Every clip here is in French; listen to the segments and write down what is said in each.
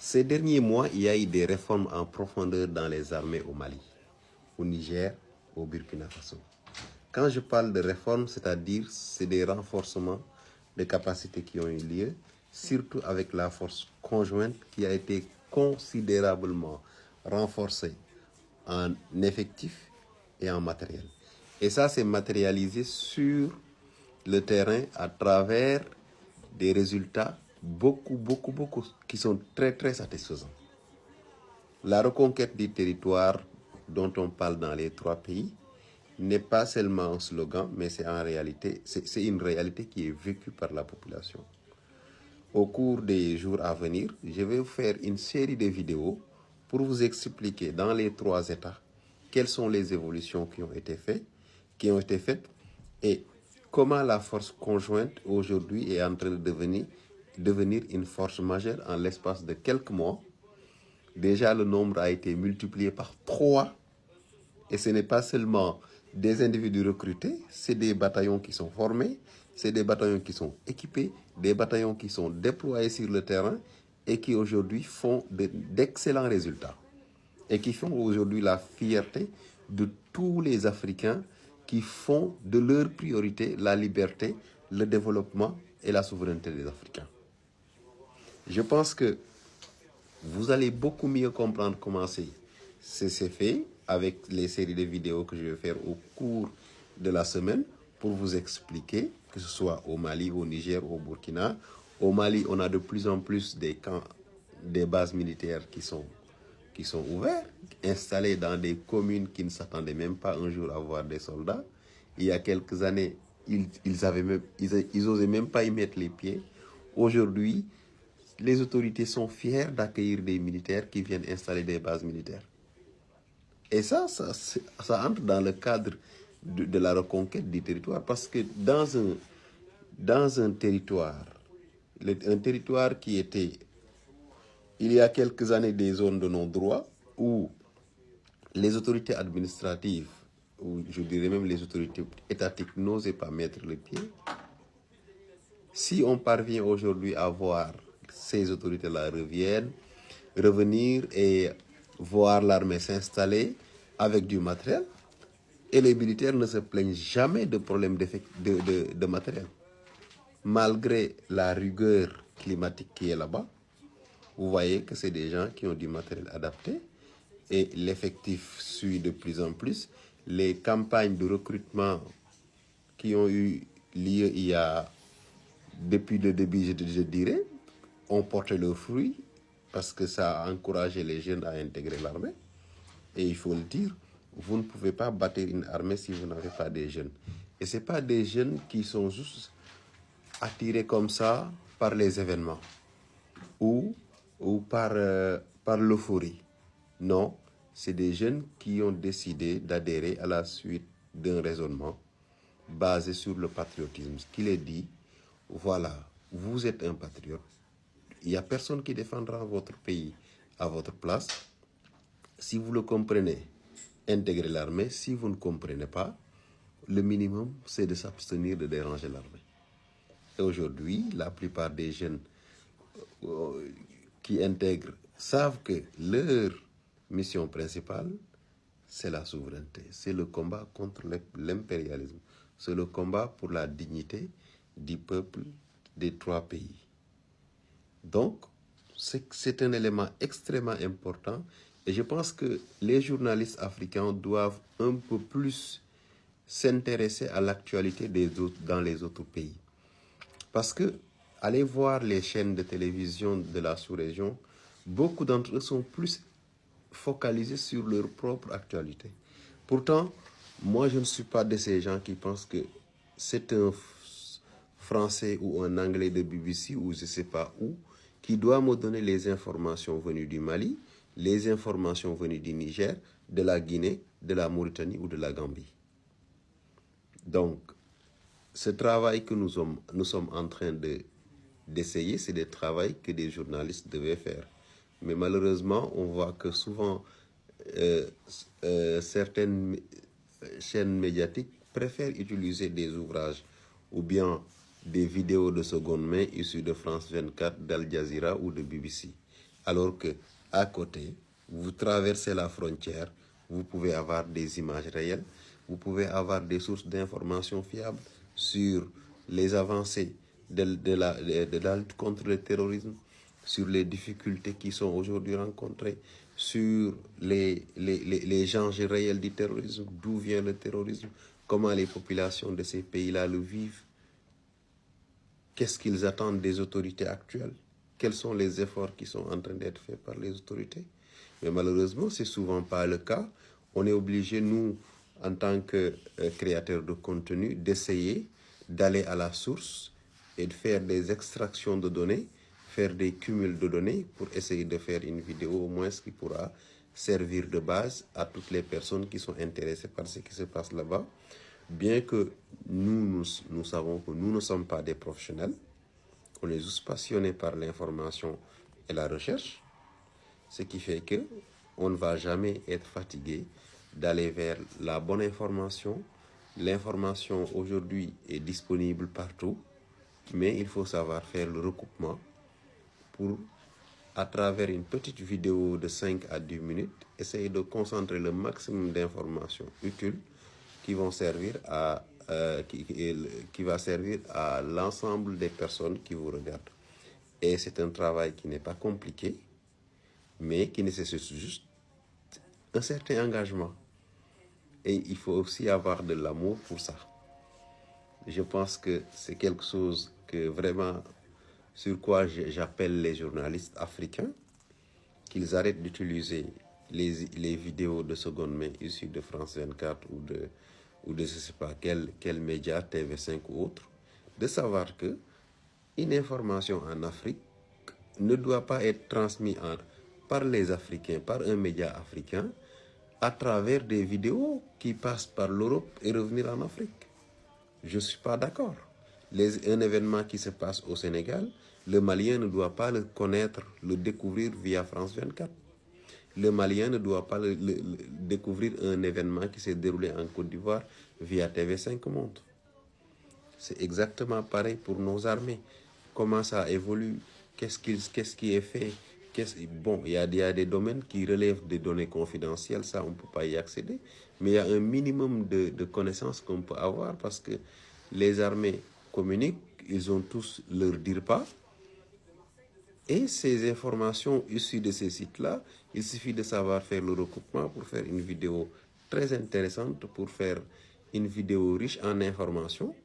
Ces derniers mois, il y a eu des réformes en profondeur dans les armées au Mali, au Niger, au Burkina Faso. Quand je parle de réformes, c'est-à-dire c'est des renforcements de capacités qui ont eu lieu, surtout avec la force conjointe qui a été considérablement renforcée en effectifs et en matériel. Et ça s'est matérialisé sur le terrain à travers des résultats beaucoup, qui sont très satisfaisants. La reconquête du territoire dont on parle dans les 3 pays n'est pas seulement un slogan, mais c'est une réalité qui est vécue par la population. Au cours des jours à venir, je vais vous faire une série de vidéos pour vous expliquer dans les 3 États quelles sont les évolutions qui ont été faites et comment la force conjointe aujourd'hui est en train de devenir une force majeure en l'espace de quelques mois. Déjà, le nombre a été multiplié par 3 et ce n'est pas seulement des individus recrutés, c'est des bataillons qui sont formés, c'est des bataillons qui sont équipés, des bataillons qui sont déployés sur le terrain et qui aujourd'hui font d'excellents résultats et qui font aujourd'hui la fierté de tous les Africains qui font de leur priorité la liberté, le développement et la souveraineté des Africains. Je pense que vous allez beaucoup mieux comprendre comment c'est fait avec les séries de vidéos que je vais faire au cours de la semaine pour vous expliquer, que ce soit au Mali, au Niger, au Burkina. Au Mali, on a de plus en plus des camps, des bases militaires qui sont ouverts, installés dans des communes qui ne s'attendaient même pas un jour à voir des soldats. Il y a quelques années, ils n'osaient même pas y mettre les pieds. Aujourd'hui, les autorités sont fières d'accueillir des militaires qui viennent installer des bases militaires. Et ça entre dans le cadre de la reconquête du territoire, parce que dans un territoire qui était, il y a quelques années, des zones de non-droit, où les autorités administratives, ou je dirais même les autorités étatiques, n'osaient pas mettre le pied. Si on parvient aujourd'hui à voir ces autorités-là revenir et voir l'armée s'installer avec du matériel, et les militaires ne se plaignent jamais de problèmes de matériel. Malgré la rigueur climatique qui est là-bas, vous voyez que c'est des gens qui ont du matériel adapté et l'effectif suit de plus en plus. Les campagnes de recrutement qui ont eu lieu depuis le début, je dirais, ont porté leurs fruits parce que ça a encouragé les jeunes à intégrer l'armée. Et il faut le dire, vous ne pouvez pas bâtir une armée si vous n'avez pas des jeunes. Et ce n'est pas des jeunes qui sont juste attirés comme ça par les événements ou par l'euphorie. Non, c'est des jeunes qui ont décidé d'adhérer à la suite d'un raisonnement basé sur le patriotisme, qui les dit, voilà, vous êtes un patriote, il n'y a personne qui défendra votre pays à votre place. Si vous le comprenez, intégrez l'armée. Si vous ne comprenez pas, le minimum, c'est de s'abstenir de déranger l'armée. Et aujourd'hui, la plupart des jeunes qui intègrent savent que leur mission principale, c'est la souveraineté. C'est le combat contre l'impérialisme. C'est le combat pour la dignité du peuple des 3 pays. Donc, c'est un élément extrêmement important et je pense que les journalistes africains doivent un peu plus s'intéresser à l'actualité dans les autres pays. Parce que, allez voir les chaînes de télévision de la sous-région, beaucoup d'entre eux sont plus focalisés sur leur propre actualité. Pourtant, moi je ne suis pas de ces gens qui pensent que c'est un Français ou un Anglais de BBC ou je ne sais pas où, qui doit me donner les informations venues du Mali, les informations venues du Niger, de la Guinée, de la Mauritanie ou de la Gambie. Donc, ce travail que nous sommes en train d'essayer, c'est des travaux que des journalistes devaient faire. Mais malheureusement, on voit que souvent, certaines chaînes médiatiques préfèrent utiliser des ouvrages ou bien des vidéos de seconde main issues de France 24, d'Al Jazeera ou de BBC. Alors que à côté, vous traversez la frontière, vous pouvez avoir des images réelles, vous pouvez avoir des sources d'informations fiables sur les avancées de la lutte contre le terrorisme, sur les difficultés qui sont aujourd'hui rencontrées, sur les enjeux réels du terrorisme, d'où vient le terrorisme, comment les populations de ces pays-là le vivent, qu'est-ce qu'ils attendent des autorités actuelles, quels sont les efforts qui sont en train d'être faits par les autorités. Mais malheureusement, ce n'est souvent pas le cas. On est obligé, nous, en tant que créateurs de contenu, d'essayer d'aller à la source et de faire des extractions de données, faire des cumuls de données pour essayer de faire une vidéo au moins qui pourra servir de base à toutes les personnes qui sont intéressées par ce qui se passe là-bas. Bien que nous savons que nous ne sommes pas des professionnels, on est juste passionnés par l'information et la recherche, ce qui fait que on ne va jamais être fatigué d'aller vers la bonne information. L'information aujourd'hui est disponible partout, mais il faut savoir faire le recoupement pour, à travers une petite vidéo de 5 à 10 minutes, essayer de concentrer le maximum d'informations utiles qui vont servir à qui va servir à l'ensemble des personnes qui vous regardent. Et c'est un travail qui n'est pas compliqué, mais qui nécessite juste un certain engagement. Et il faut aussi avoir de l'amour pour ça. Je pense que c'est quelque chose que vraiment, sur quoi j'appelle les journalistes africains, qu'ils arrêtent d'utiliser les vidéos de seconde main issues de France 24 ou de je ne sais pas quel média, TV5 ou autre, de savoir que une information en Afrique ne doit pas être transmise par les Africains, par un média africain, à travers des vidéos qui passent par l'Europe et revenir en Afrique. Je ne suis pas d'accord. Un événement qui se passe au Sénégal, le Malien ne doit pas le connaître, le découvrir via France 24. Le Malien ne doit pas découvrir un événement qui s'est déroulé en Côte d'Ivoire via TV5 Monde. C'est exactement pareil pour nos armées. Comment ça évolue? Qu'est-ce qui est fait? Bon, il y a des domaines qui relèvent des données confidentielles, ça on ne peut pas y accéder. Mais il y a un minimum de connaissances qu'on peut avoir parce que les armées communiquent, ils ont tous leur dire-pas. Et ces informations issues de ces sites-là, il suffit de savoir faire le recoupement pour faire une vidéo très intéressante, pour faire une vidéo riche en informations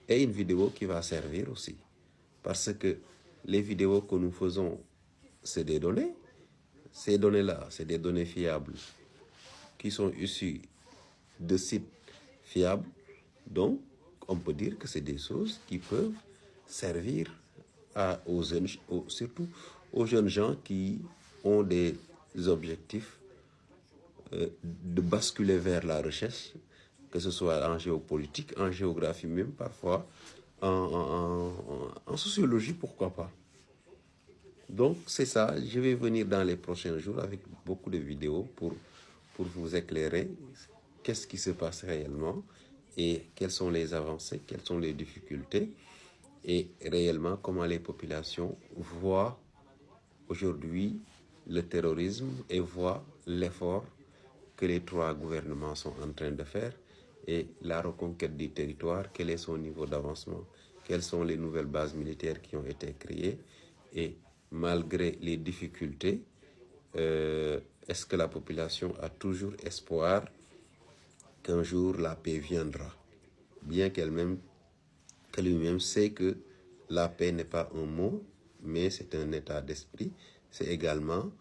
et une vidéo qui va servir aussi. Parce que les vidéos que nous faisons, c'est des données. Ces données-là, c'est des données fiables qui sont issues de sites fiables. Donc, on peut dire que c'est des choses qui peuvent servir aux jeunes, surtout aux jeunes gens qui ont des objectifs de basculer vers la recherche, que ce soit en géopolitique, en géographie même, parfois en sociologie, pourquoi pas. Donc c'est ça, je vais venir dans les prochains jours avec beaucoup de vidéos pour vous éclairer qu'est-ce qui se passe réellement et quelles sont les avancées, quelles sont les difficultés et réellement comment les populations voient aujourd'hui le terrorisme et voient l'effort que les trois gouvernements sont en train de faire et la reconquête du territoire, quel est son niveau d'avancement, quelles sont les nouvelles bases militaires qui ont été créées et malgré les difficultés, est-ce que la population a toujours espoir qu'un jour la paix viendra, bien que lui-même sait que la paix n'est pas un mot, mais c'est un état d'esprit, c'est également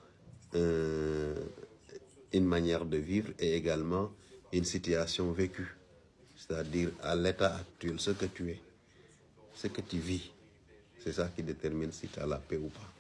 une manière de vivre et également une situation vécue, c'est-à-dire à l'état actuel, ce que tu es, ce que tu vis, c'est ça qui détermine si tu as la paix ou pas.